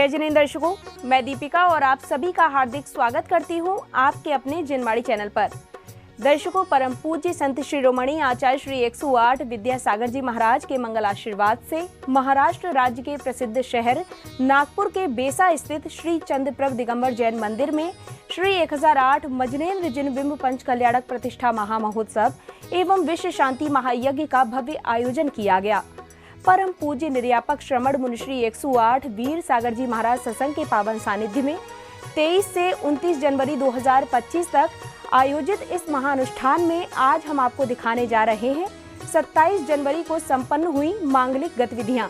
जय जिनेंद्र दर्शकों, मैं दीपिका और आप सभी का हार्दिक स्वागत करती हूं आपके अपने जिनवाणी चैनल पर। दर्शकों, परम पूज्य संत शिरोमणि आचार्य श्री 108 विद्यासागर जी महाराज के मंगल आशीर्वाद से महाराष्ट्र राज्य के प्रसिद्ध शहर नागपुर के बेसा स्थित श्री चंद्रप्रभ दिगंबर जैन मंदिर में श्री 1008 मजनेन्द्र जिन बिंब पंच कल्याणक प्रतिष्ठा महामहोत्सव एवं विश्व शांति महायज्ञ का भव्य आयोजन किया गया। परम पूज्य निर्यापक श्रमण मुनिश्री 108 वीर सागर जी महाराज सत्संग के पावन सानिध्य में 23 से 29 जनवरी 2025 तक आयोजित इस महाअनुष्ठान में आज हम आपको दिखाने जा रहे हैं 27 जनवरी को संपन्न हुई मांगलिक गतिविधियां।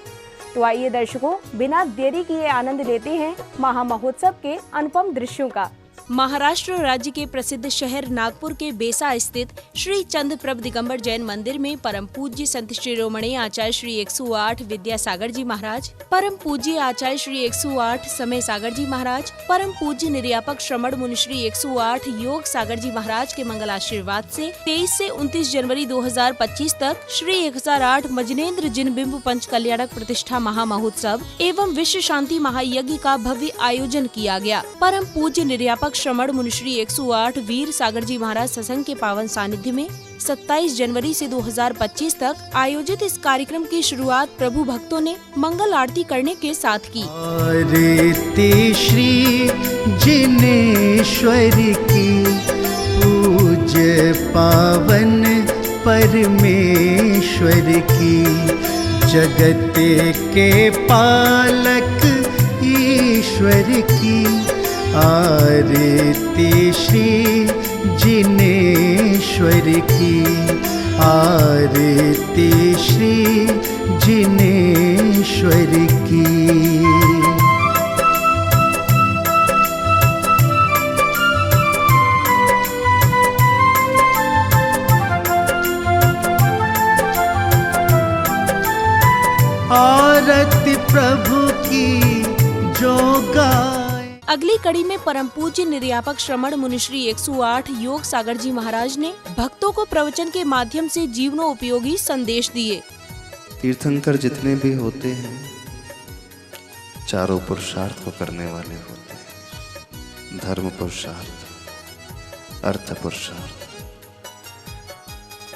तो आइए दर्शकों, बिना देरी किए आनंद लेते हैं महामहोत्सव के अनुपम दृश्यों का। महाराष्ट्र राज्य के प्रसिद्ध शहर नागपुर के बेसा स्थित श्री चंद्रप्रभ दिगंबर जैन मंदिर में परम पूज्य संत शिरोमणि आचार्य श्री 108 विद्यासागर जी महाराज, परम पूज्य आचार्य श्री 108 समय सागर जी महाराज, परम पूज्य निर्यापक श्रमण मुनिश्री 108 योग सागर जी महाराज के मंगल आशीर्वाद से 23 से 29 जनवरी 2025 तक श्री 1008 मजनेन्द्र जिन बिंब पंच कल्याणक प्रतिष्ठा महामहोत्सव एवं विश्व शांति महायज्ञ का भव्य आयोजन किया गया। परम पूज्य निर्यापक श्रमण मुनिश्री 108 वीर सागर जी महाराज सत्संग के पावन सानिध्य में 27 जनवरी से 2025 तक आयोजित इस कार्यक्रम की शुरुआत प्रभु भक्तों ने मंगल आरती करने के साथ की। आरती श्री जिनेश्वर की, पूज्य पावन परमेश्वर की, जगत के पालक ईश्वर की। आरती श्री जिनेश्वर की, आरती श्री जिनेश्वर की। आरती प्रभु की जो गाए। अगली कड़ी में परम पूज्य निर्यापक श्रमण मुनिश्री 108 योग सागर जी महाराज ने भक्तों को प्रवचन के माध्यम से जीवनोपयोगी संदेश दिए। तीर्थंकर जितने भी होते हैं चारों पुरुषार्थ को करने वाले होते हैं। धर्म पुरुषार्थ, अर्थ पुरुषार्थ,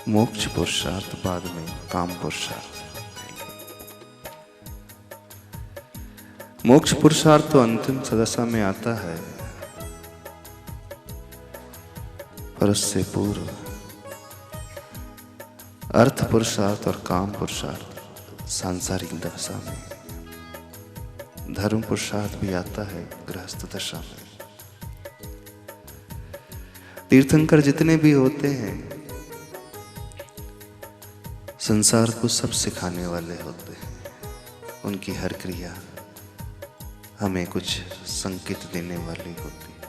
मोक्ष पुरुषार्थ, बाद में काम पुरुषार्थ। मोक्ष पुरुषार्थ तो अंतिम सदस्या में आता है, पर उससे पूर्व अर्थ पुरुषार्थ और काम पुरुषार्थ सांसारिक दशा में। धर्म पुरुषार्थ भी आता है गृहस्थ दशा में। तीर्थंकर जितने भी होते हैं संसार को सब सिखाने वाले होते हैं। उनकी हर क्रिया हमें कुछ संकेत देने वाली होती है।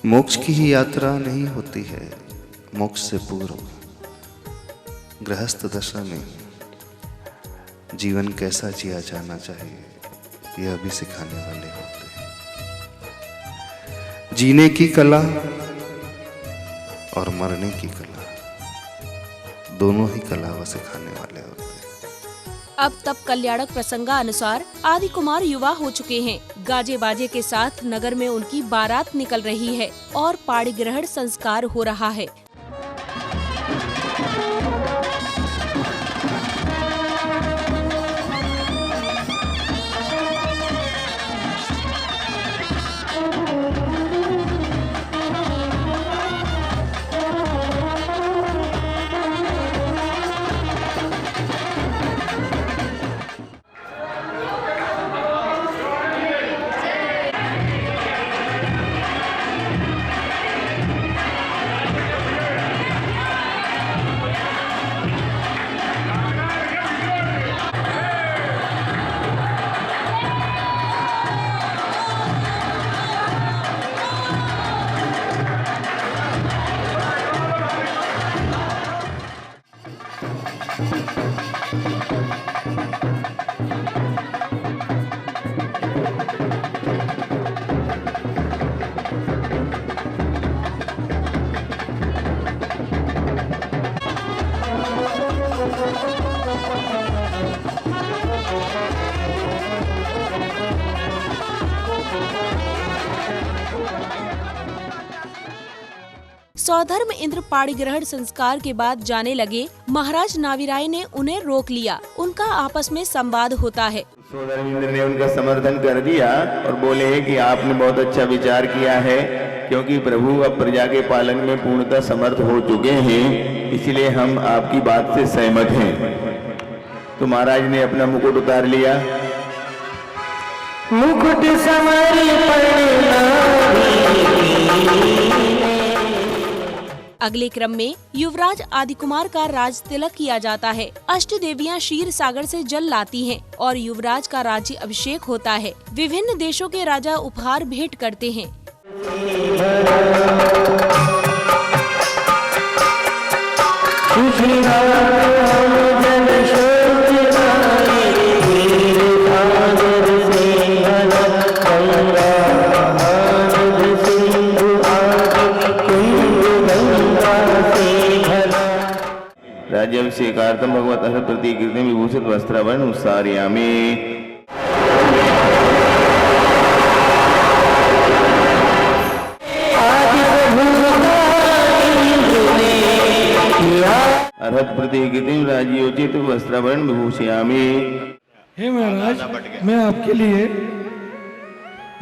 मोक्ष की ही यात्रा नहीं होती है, मोक्ष से पूर्व गृहस्थ दशा में जीवन कैसा जिया जाना चाहिए यह भी सिखाने वाले होते हैं। जीने की कला और मरने की कला, दोनों ही कला वह सिखाने वाले होते हैं। अब तब कल्याणक प्रसंगानुसार आदि कुमार युवा हो चुके हैं। गाजे बाजे के साथ नगर में उनकी बारात निकल रही है और पाणी ग्रहण संस्कार हो रहा है। सौधर्म इंद्र पाणिग्रहण संस्कार के बाद जाने लगे। महाराज नावीराय ने उन्हें रोक लिया। उनका आपस में संवाद होता है। सौधर्म इंद्र ने उनका समर्थन कर दिया और बोले कि आपने बहुत अच्छा विचार किया है, क्योंकि प्रभु अब प्रजा के पालन में पूर्णतः समर्थ हो चुके हैं, इसलिए हम आपकी बात से सहमत हैं। तो महाराज ने अपना मुकुट उतार लिया। मुकुट अगले क्रम में युवराज आदि कुमार का राज तिलक किया जाता है। अष्ट देवियां क्षीर सागर से जल लाती हैं और युवराज का राज्य अभिषेक होता है। विभिन्न देशों के राजा उपहार भेंट करते हैं। राज्याभिषेकार्थं भगवतः प्रतिकृतिं विभूषित वस्त्रावरण उत्सारयामि। अर्हत प्रतिकृतिं राज्योचित वस्त्रावरण विभूषयामि। हे महाराज, मैं आपके लिए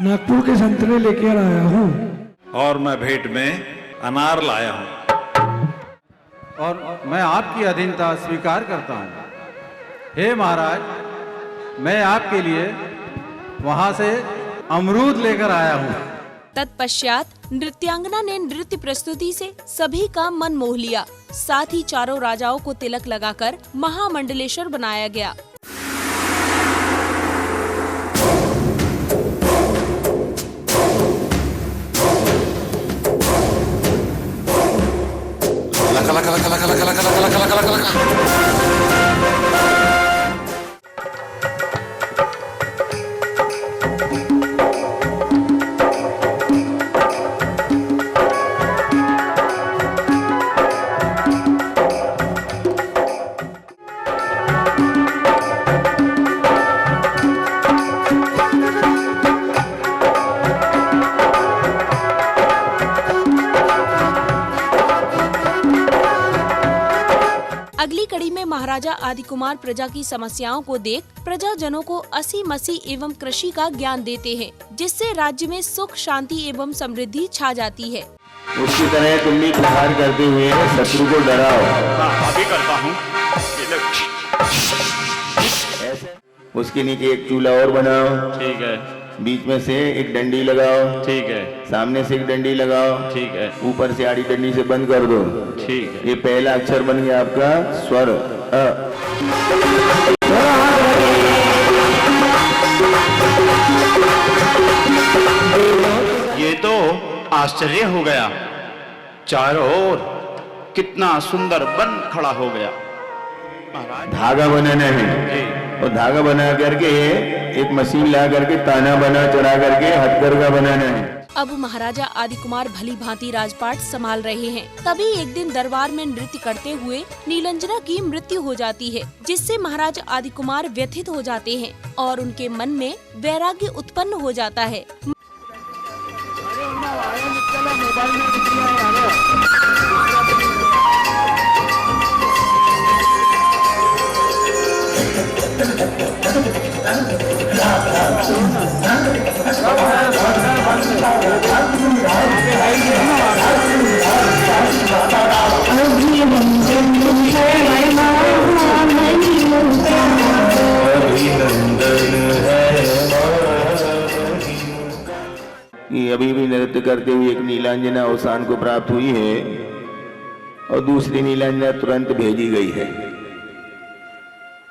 नागपुर के संतरे लेकर आया हूँ और मैं भेंट में अनार लाया हूँ और मैं आपकी अधीनता स्वीकार करता हूँ। हे महाराज, मैं आपके लिए वहाँ से अमरूद लेकर आया हूँ। तत्पश्चात नृत्यांगना ने नृत्य प्रस्तुति से सभी का मन मोह लिया। साथ ही चारों राजाओं को तिलक लगाकर महामंडलेश्वर बनाया गया। अगली कड़ी में महाराजा आदि कुमार प्रजा की समस्याओं को देख प्रजाजनों को असी मसी एवं कृषि का ज्ञान देते हैं, जिससे राज्य में सुख शांति एवं समृद्धि छा जाती है। उसी तरह तुम भी प्रहार करते हुए शत्रु को डराओ। अभी करता हूँ। उसके नीचे एक चूल्हा और बनाओ। ठीक है। बीच में से एक डंडी लगाओ। ठीक है। सामने से एक डंडी लगाओ। ठीक है। ऊपर से आड़ी डंडी से बंद कर दो। ठीक है। ये पहला अक्षर बन गया आपका स्वर अ। ये तो आश्चर्य हो गया। चारों ओर कितना सुंदर बन खड़ा हो गया। धागा बनाना है और धागा बना करके एक मशीन ला करके ताना बना चढ़ा करके हथकरघा बनाना है। अब महाराजा आदि कुमार भली भांति राजपाट संभाल रहे हैं। तभी एक दिन दरबार में नृत्य करते हुए नीलांजना की मृत्यु हो जाती है, जिससे महाराजा आदि कुमार व्यथित हो जाते हैं और उनके मन में वैराग्य उत्पन्न हो जाता है। अभी भी नृत्य करते हुए एक नीलांजना अवसान को प्राप्त हुई है और दूसरी नीलांजना तुरंत भेजी गई है।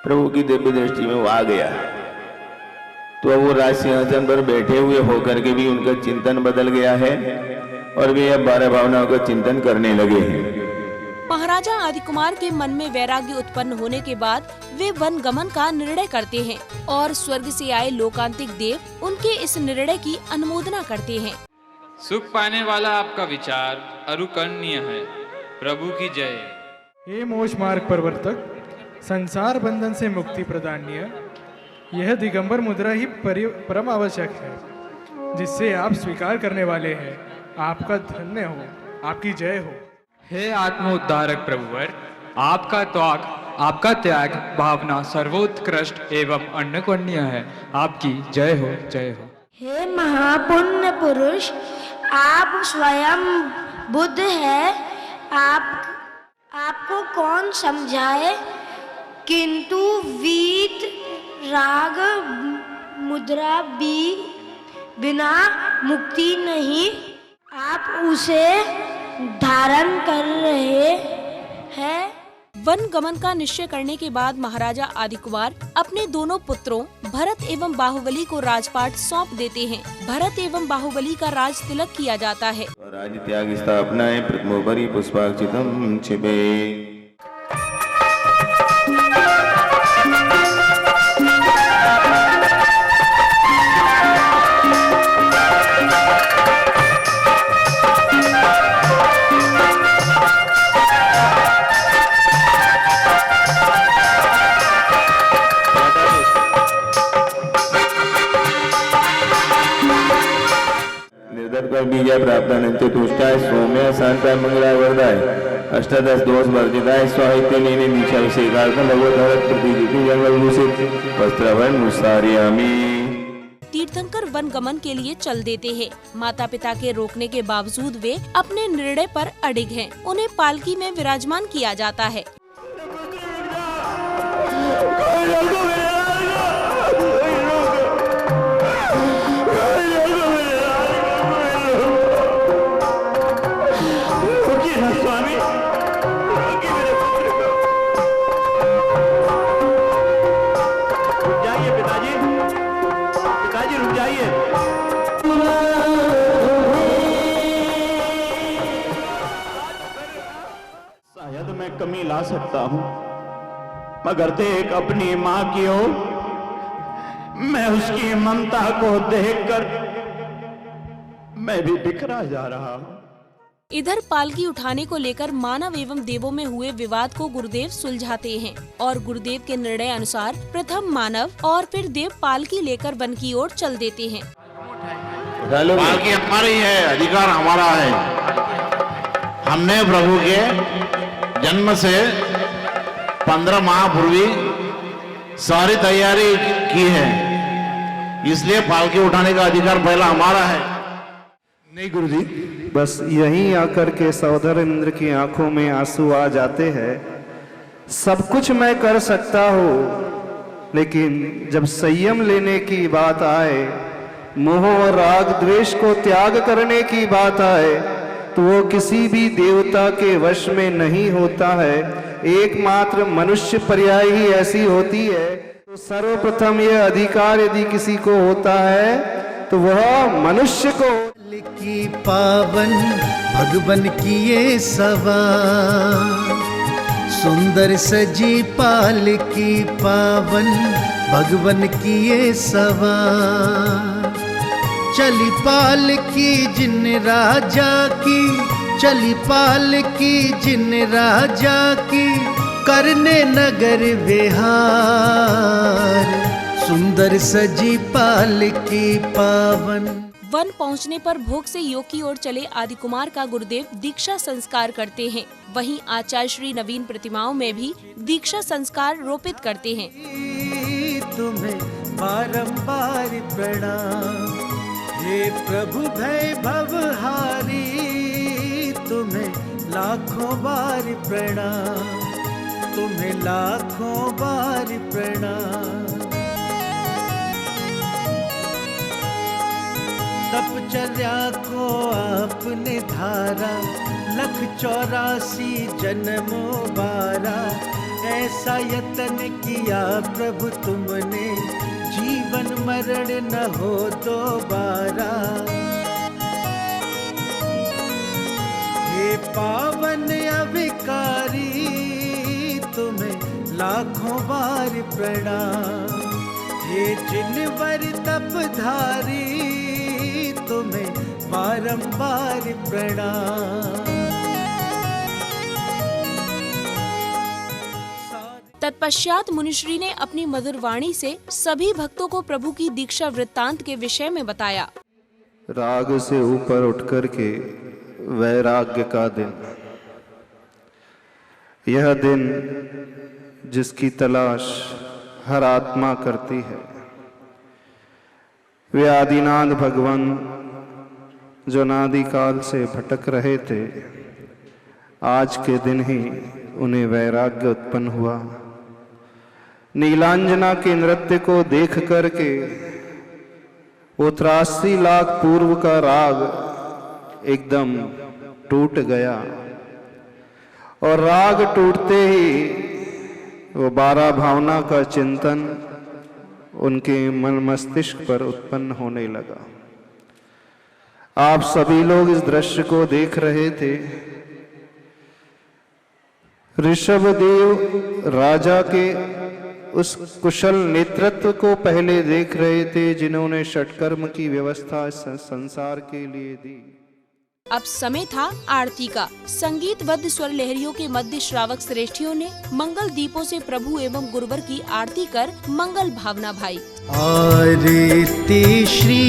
प्रभु की दिव्य दृष्टि में वो आ गया तो अब वो राज सिंहासन पर बैठे हुए होकर के भी उनका चिंतन बदल गया है और वे अब 12 भावनाओं का चिंतन करने लगे हैं। महाराजा आदि कुमार के मन में वैराग्य उत्पन्न होने के बाद वे वन गमन का निर्णय करते हैं और स्वर्ग से आए लोकांतिक देव उनके इस निर्णय की अनुमोदना करते हैं। सुख पाने वाला आपका विचार अरुकरणीय है। प्रभु की जय। हे मोक्ष मार्ग प्रवर्तक, संसार बंधन से मुक्ति प्रदानीय यह दिगंबर मुद्रा ही परम आवश्यक है, जिससे आप स्वीकार करने वाले हैं। आपका धन्य हो, आपकी जय हो। हे आत्मोद्धारक प्रभुवर, आपका त्याग भावना सर्वोत्कृष्ट एवं अन्नकन्या है। आपकी जय हो, जय हो। हे महापुण्य पुरुष, आप स्वयं बुद्ध है। आपको कौन समझाए, किंतु वीत राग मुद्रा बिना मुक्ति नहीं। आप उसे धारण कर रहे हैं। वन गमन का निश्चय करने के बाद महाराजा आदिकुमार अपने दोनों पुत्रों भरत एवं बाहुबली को राजपाट सौंप देते हैं। भरत एवं बाहुबली का राज तिलक किया जाता है। राज त्याग स्थापनाएं प्रथमोपरि पुष्पाक्षितम छिपे। बीजा प्राप्तानंते तुष्टाय सौम्य शांताय मंगलाय वरदाय अष्टादश दोष वर्जिताय स्वाहित्य नीने दीक्षाभिषेकार्थं भगवत प्रतिजिति जंगलभूषित वस्त्रवन मुसारियामि। तीर्थंकर वन गमन के लिए चल देते हैं। माता पिता के रोकने के बावजूद वे अपने निर्णय पर अडिग हैं। उन्हें पालकी में विराजमान किया जाता है। शायद मैं कमी ला सकता हूं, मगर देख अपनी मां की ओर, मैं उसकी ममता को देखकर मैं भी बिखरा जा रहा हूं। इधर पालकी उठाने को लेकर मानव एवं देवों में हुए विवाद को गुरुदेव सुलझाते हैं और गुरुदेव के निर्णय अनुसार प्रथम मानव और फिर देव पालकी लेकर वन की ओर चल देते हैं। पालकी हमारी है, अधिकार हमारा है। हमने प्रभु के जन्म से 15 माह पूर्वी सारी तैयारी की है, इसलिए पालकी उठाने का अधिकार पहला हमारा है। नहीं गुरुजी, बस यहीं आकर के सहोदर इंद्र की आंखों में आंसू आ जाते हैं। सब कुछ मैं कर सकता हूँ, लेकिन जब संयम लेने की बात आए, मोह और राग द्वेष को त्याग करने की बात आए, तो वो किसी भी देवता के वश में नहीं होता है। एकमात्र मनुष्य पर्याय ही ऐसी होती है। तो सर्वप्रथम यह अधिकार यदि किसी को होता है तो वह मनुष्य को। की पावन भगवन की ये सवार, सुंदर सजी पाल की पावन भगवन की ये सवार। चली पाल की जिन राजा की, चली पाल की जिन राजा की, करने नगर विहार, सुंदर सजी पाल की पावन। वन पहुंचने पर भोग से योग की ओर चले आदिकुमार का गुरुदेव दीक्षा संस्कार करते हैं। वहीं आचार्य श्री नवीन प्रतिमाओं में भी दीक्षा संस्कार रोपित करते हैं। तुम्हें बारंबार प्रणाम हे प्रभु भय भवहारी, तुम्हें लाखों बार प्रणाम, तुम्हें लाखों बार प्रणाम। तपचर्या को आपने धारा, 184 जन्मों बारा। ऐसा यतन किया प्रभु तुमने, जीवन मरण न हो दोबारा। हे पावन अविकारी, तुम्हें लाखों बार प्रणाम। हे जिनवर तपधारी, तुम्हें बारंबार प्रणाम। तत्पश्चात मुनिश्री ने अपनी मधुर वाणी से सभी भक्तों को प्रभु की दीक्षा वृत्तांत के विषय में बताया। राग से ऊपर उठ कर के वैराग्य का दिन, यह दिन जिसकी तलाश हर आत्मा करती है, वे आदिनाथ भगवान जो नादिकाल से भटक रहे थे, आज के दिन ही उन्हें वैराग्य उत्पन्न हुआ। नीलांजना के नृत्य को देख करके वो 83 लाख पूर्व का राग एकदम टूट गया और राग टूटते ही वो 12 भावना का चिंतन उनके मन मस्तिष्क पर उत्पन्न होने लगा। आप सभी लोग इस दृश्य को देख रहे थे। ऋषभदेव राजा के उस कुशल नेतृत्व को पहले देख रहे थे, जिन्होंने षटकर्म की व्यवस्था संसार के लिए दी। अब समय था आरती का। संगीतबद्ध स्वर लहरियों के मध्य श्रावक श्रेष्ठियों ने मंगल दीपों से प्रभु एवं गुरुवर की आरती कर मंगल भावना भाई। आरती श्री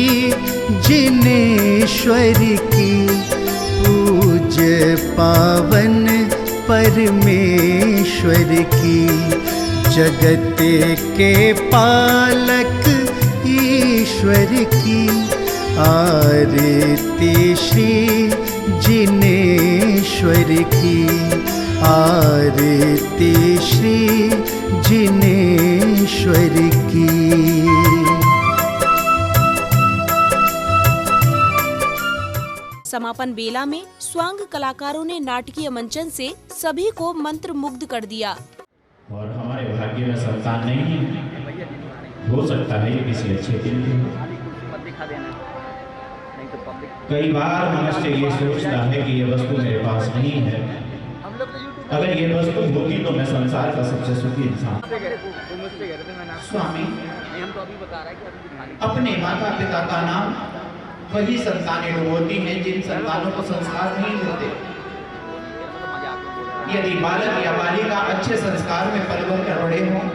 जिनेश्वर की, पूज्य पावन परमेश्वर की, जगत के पालक ईश्वर की। आरती श्री जिनेश्वर की, आरती श्री जिनेश्वर की। समापन बेला में स्वांग कलाकारों ने नाटकीय मंचन से सभी को मंत्र मुग्ध कर दिया। और हमारे भाग्य में संतान नहीं है, हो सकता है ये किसी अच्छे दिन में। कई बार मनुष्य ये सोचता है कि ये वस्तु मेरे पास नहीं है, अगर ये वस्तु होगी तो मैं संसार का सबसे सुखी इंसान। स्वामी, अपने माता पिता का नाम वही संतानें होती हैं जिन संतानों को संस्कार नहीं मिलते। यदि बालक या बालिका अच्छे संस्कार में पलवर कर बड़े हों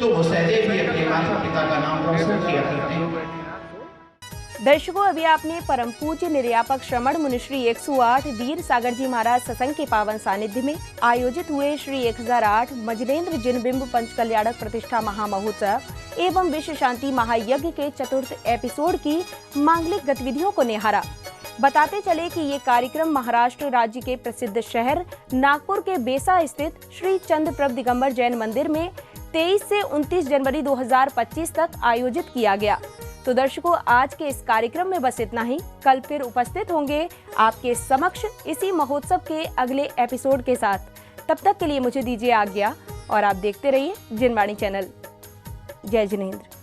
तो वो सदैव भी अपने माता पिता का नाम रोशन किया करते हैं। दर्शकों, अभी आपने परम पूज्य निर्यापक श्रमण मुनिश्री 108 वीर सागर जी महाराज सत्संग के पावन सानिध्य में आयोजित हुए श्री 1008 मजलेंद्र जिनबिंब पंच कल्याणक प्रतिष्ठा महामहोत्सव एवं विश्व शांति महायज्ञ के चतुर्थ एपिसोड की मांगलिक गतिविधियों को निहारा। बताते चले कि ये कार्यक्रम महाराष्ट्र राज्य के प्रसिद्ध शहर नागपुर के बेसा स्थित श्री चंद्रप्रभ दिगंबर जैन मंदिर में 23 से 29 जनवरी 2025 तक आयोजित किया गया। तो दर्शकों, आज के इस कार्यक्रम में बस इतना ही। कल फिर उपस्थित होंगे आपके समक्ष इसी महोत्सव के अगले एपिसोड के साथ। तब तक के लिए मुझे दीजिए आज्ञा और आप देखते रहिए जिनवाणी चैनल। जय जिनेंद्र।